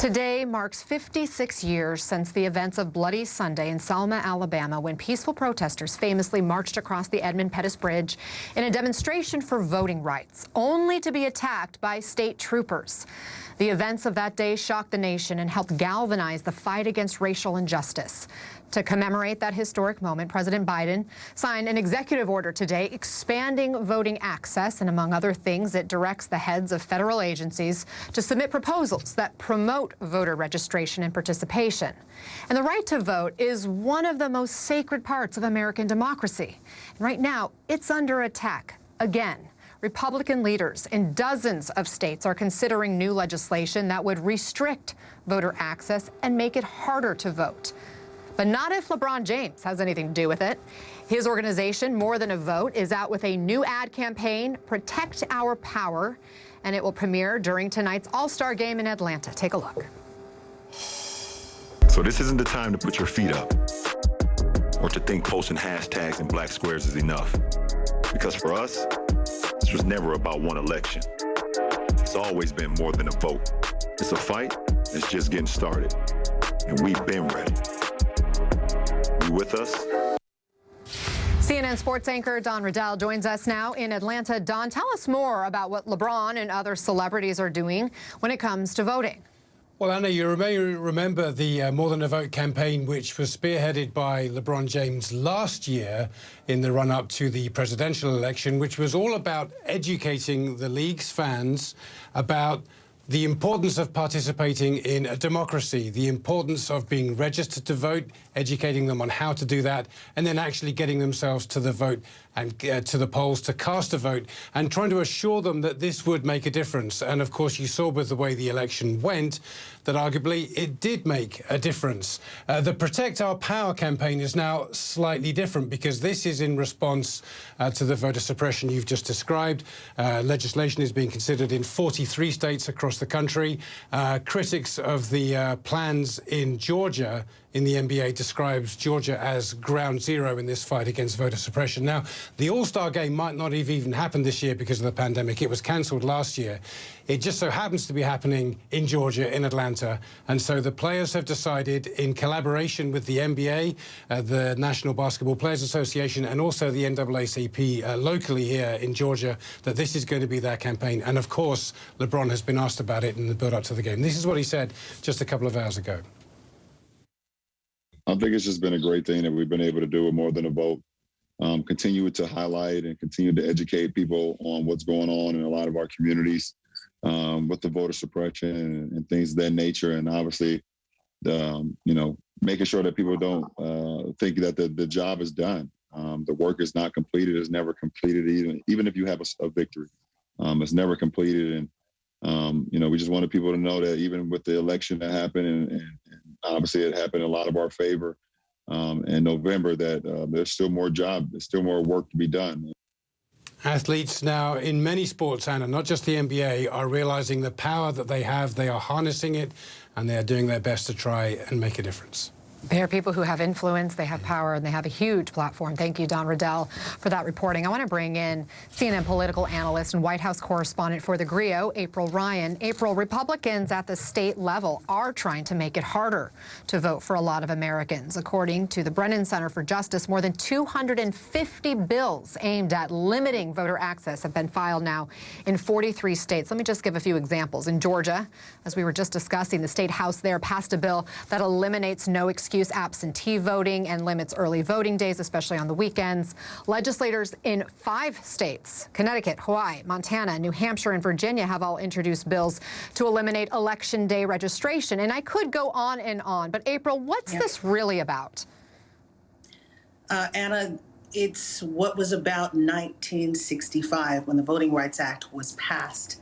Today marks 56 years since the events of Bloody Sunday in Selma, Alabama, when peaceful protesters famously marched across the Edmund Pettus Bridge in a demonstration for voting rights, only to be attacked by state troopers. The events of that day shocked the nation and helped galvanize the fight against racial injustice. To commemorate that historic moment, President Biden signed an executive order today expanding voting access, and among other things, it directs the heads of federal agencies to submit proposals that promote voter registration and participation. And the right to vote is one of the most sacred parts of American democracy. And right now, it's under attack again. Republican leaders in dozens of states are considering new legislation that would restrict voter access and make it harder to vote. But not if LeBron James has anything to do with it. His organization, More Than a Vote, is out with a new ad campaign, Protect Our Power, and it will premiere during tonight's All-Star game in Atlanta. Take a look. So this isn't the time to put your feet up or to think posting hashtags and black squares is enough. Because for us, this was never about one election. It's always been more than a vote. It's a fight that's just getting started, and we've been ready. You with us? CNN sports anchor Don Riddell joins us now in Atlanta. Don, tell us more about what LeBron and other celebrities are doing when it comes to voting. Well, Anna, you may remember the More Than a Vote campaign, which was spearheaded by LeBron James last year in the run-up to the presidential election, which was all about educating the league's fans about the importance of participating in a democracy, the importance of being registered to vote, educating them on how to do that, and then actually getting themselves to the vote and to the polls to cast a vote, and trying to assure them that this would make a difference. And of course, you saw with the way the election went that arguably it did make a difference. The Protect Our Power campaign is now slightly different because this is in response to the voter suppression you've just described. Legislation is being considered in 43 states across the country. Critics of the plans in Georgia in the NBA describes Georgia as ground zero in this fight against voter suppression. Now, the All-Star game might not have even happened this year because of the pandemic. It was cancelled last year. It just so happens to be happening in Georgia, in Atlanta. And so the players have decided, in collaboration with the NBA, the National Basketball Players Association, and also the NAACP locally here in Georgia, that this is going to be their campaign. And of course, LeBron has been asked about it in the build-up to the game. This is what he said just a couple of hours ago. I think it's just been a great thing that we've been able to do with More Than a Vote. Continue to highlight and continue to educate people on what's going on in a lot of our communities with the voter suppression and things of that nature. And obviously, making sure that people don't think that the job is done. The work is not completed, is never completed, even if you have a victory. It's never completed. And, we just wanted people to know that even with the election that happened, and obviously it happened in a lot of our favor in November, that there's still more there's still more work to be done. Athletes now in many sports, Anna, not just the NBA, are realizing the power that they have. They are harnessing it, and they are doing their best to try and make a difference. They are people who have influence, they have power, and they have a huge platform. Thank you, Don Riddell, for that reporting. I want to bring in CNN political analyst and White House correspondent for the GRIO, April Ryan. April, Republicans at the state level are trying to make it harder to vote for a lot of Americans. According to the Brennan Center for Justice, more than 250 bills aimed at limiting voter access have been filed now in 43 states. Let me just give a few examples. In Georgia, as we were just discussing, the state house there passed a bill that eliminates no excuse absentee voting and limits early voting days, especially on the weekends. Legislators in 5 states, Connecticut, Hawaii, Montana, New Hampshire, and Virginia, have all introduced bills to eliminate Election Day registration. And I could go on and on, but April, what's this really about? Anna, it's what was about 1965 when the Voting Rights Act was passed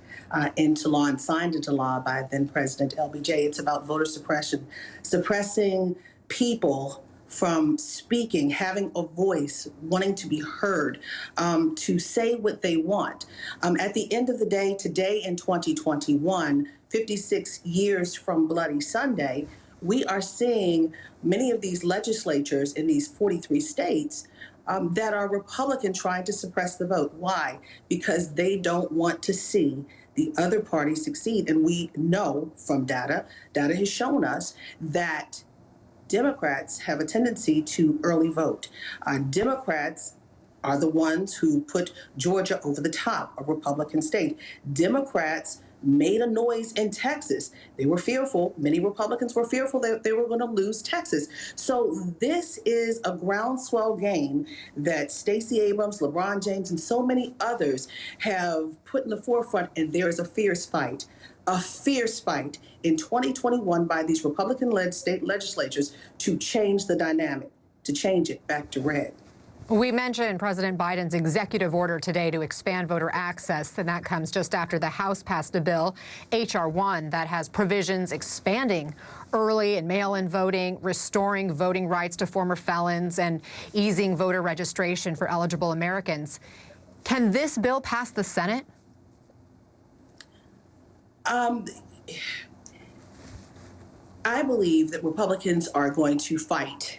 into law and signed into law by then President LBJ. It's about voter suppression, suppressing people from speaking, having a voice, wanting to be heard, to say what they want. At the end of the day, today in 2021, 56 years from Bloody Sunday, we are seeing many of these legislatures in these 43 states that are Republican trying to suppress the vote. Why? Because they don't want to see the other party succeed. And we know from data has shown us that Democrats have a tendency to early vote. Democrats are the ones who put Georgia over the top, a Republican state. Democrats made a noise in Texas. They were fearful. Many Republicans were fearful that they were going to lose Texas. So this is a groundswell game that Stacey Abrams, LeBron James, and so many others have put in the forefront, and there is a fierce fight in 2021 by these Republican-led state legislatures to change the dynamic, to change it back to red. We mentioned President Biden's executive order today to expand voter access, and that comes just after the House passed a bill, H.R. 1, that has provisions expanding early and mail-in voting, restoring voting rights to former felons, and easing voter registration for eligible Americans. Can this bill pass the Senate? I believe that Republicans are going to fight.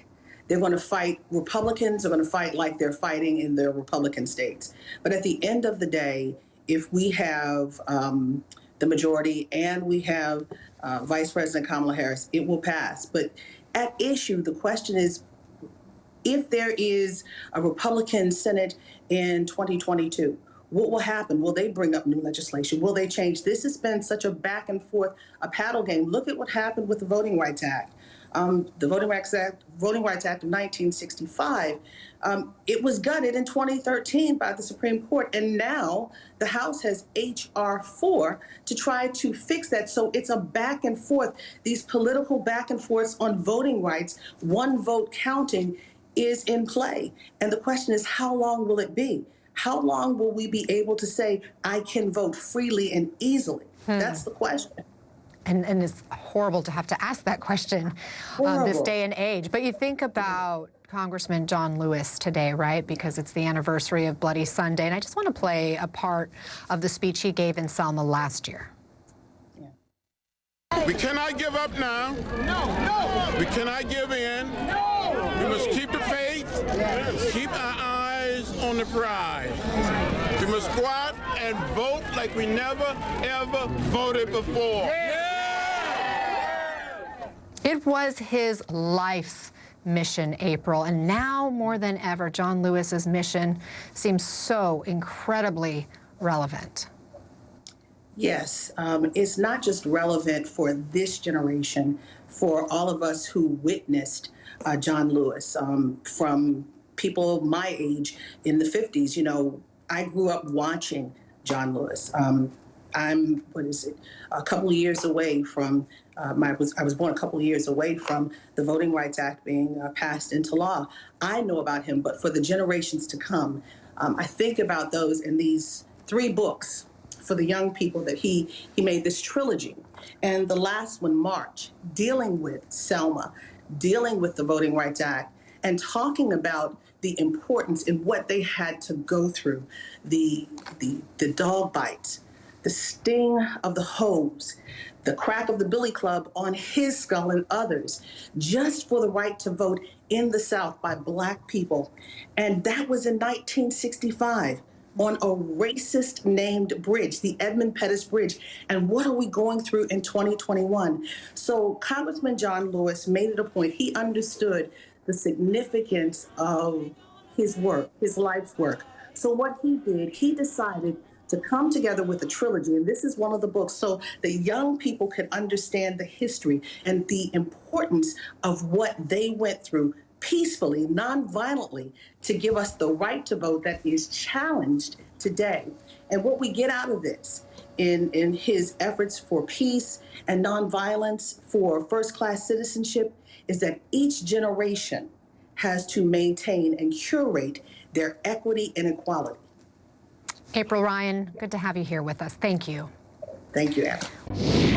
They're going to fight. Republicans are going to fight like they're fighting in their Republican states. But at the end of the day, if we have the majority and we have Vice President Kamala Harris, it will pass. But at issue, the question is, if there is a Republican Senate in 2022, what will happen? Will they bring up new legislation? Will they change? This has been such a back and forth, a paddle game. Look at what happened with the Voting Rights Act. The Voting Rights Act of 1965, it was gutted in 2013 by the Supreme Court, and now the House has H.R. 4 to try to fix that. So it's a back and forth. These political back and forths on voting rights, one vote counting, is in play. And the question is, how long will it be? How long will we be able to say, I can vote freely and easily? That's the question. And it's horrible to have to ask that question this day and age. But you think about Congressman John Lewis today, right? Because it's the anniversary of Bloody Sunday. And I just want to play a part of the speech he gave in Selma last year. We cannot give up now. No. We cannot give in. No. We must keep the faith. Yes. Keep our eyes on the prize. We must go out and vote like we never, ever voted before. It was his life's mission, April, and now more than ever, John Lewis's mission seems so incredibly relevant. Yes, it's not just relevant for this generation, for all of us who witnessed John Lewis, from people my age in the 50s. You know, I grew up watching John Lewis. I'm, a couple of years away from, I was born a couple of years away from the Voting Rights Act being passed into law. I know about him, but for the generations to come, I think about those in these 3 books for the young people that he made this trilogy. And the last one, March, dealing with Selma, dealing with the Voting Rights Act, and talking about the importance in what they had to go through, the dog bites, the sting of the hose, the crack of the billy club on his skull and others, just for the right to vote in the South by Black people. And that was in 1965 on a racist named bridge, the Edmund Pettus Bridge. And what are we going through in 2021? So Congressman John Lewis made it a point. He understood the significance of his work, his life's work. So what he did, he decided to come together with a trilogy, and this is one of the books, so the young people could understand the history and the importance of what they went through peacefully, non-violently, to give us the right to vote that is challenged today. And what we get out of this in his efforts for peace and nonviolence, for first-class citizenship, is that each generation has to maintain and curate their equity and equality. April Ryan, good to have you here with us. Thank you. Thank you, Anna.